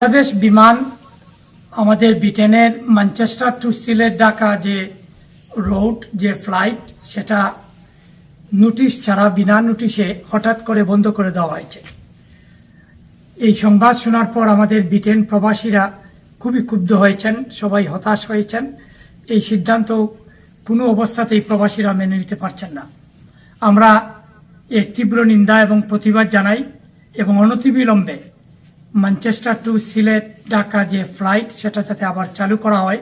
বাংলাদেশ বিমান আমাদের ব্রিটেনের ম্যানচেস্টার টু সিলেট ঢাকা যে রোড যে ফ্লাইট সেটা নোটিশ ছাড়া বিনা নোটিশে হঠাৎ করে বন্ধ করে দেওয়া হয়েছে। এই সংবাদ শোনার পর আমাদের ব্রিটেন প্রবাসীরা খুবই ক্ষুব্ধ হয়েছেন, সবাই হতাশ হয়েছেন। এই সিদ্ধান্ত কোনো অবস্থাতেই প্রবাসীরা মেনে নিতে পারছেন না। আমরা এর তীব্র নিন্দা এবং প্রতিবাদ জানাই এবং অনতিবিলম্বে ম্যানচেস্টার টু সিলেট ঢাকা যে ফ্লাইট সেটা যাতে আবার চালু করা হয়।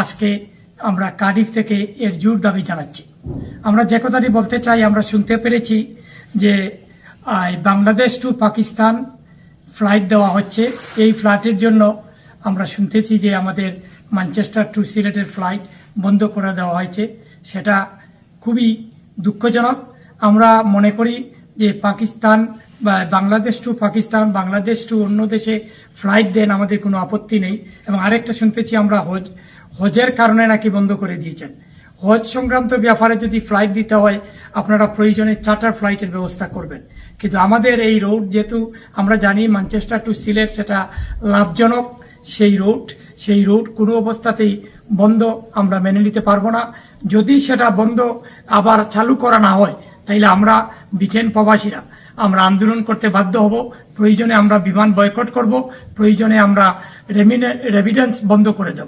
আজকে আমরা কার্ডিফ থেকে এর জোর দাবি জানাচ্ছি। আমরা যে কথাটি বলতে চাই, আমরা শুনতে পেরেছি যে বাংলাদেশ টু পাকিস্তান ফ্লাইট দেওয়া হচ্ছে। এই ফ্লাইটের জন্য আমরা শুনতেছি যে আমাদের ম্যানচেস্টার টু সিলেটের ফ্লাইট বন্ধ করে দেওয়া হয়েছে। সেটা খুবই দুঃখজনক। আমরা মনে করি যে পাকিস্তান বা বাংলাদেশ টু পাকিস্তান, বাংলাদেশ টু অন্য দেশে ফ্লাইট দেন, আমাদের কোনো আপত্তি নেই। এবং আরেকটা শুনতেছি আমরা হজের কারণে নাকি বন্ধ করে দিয়েছেন। হজ সংক্রান্ত ব্যাপারে যদি ফ্লাইট দিতে হয় আপনারা প্রয়োজনে চার্টার ফ্লাইটের ব্যবস্থা করবেন, কিন্তু আমাদের এই রোড যেহেতু আমরা জানি ম্যানচেস্টার টু সিলেট সেটা লাভজনক সেই রোড কোনো অবস্থাতেই বন্ধ আমরা মেনে নিতে পারবো না। যদি সেটা বন্ধ আবার চালু করা না হয় তাইলে আমরা ব্রিটেন প্রবাসীরা আমরা আন্দোলন করতে বাধ্য হব। প্রয়োজনে আমরা বিমান বয়কট করব, প্রয়োজনে আমরা রেমিটেন্স বন্ধ করে দেব।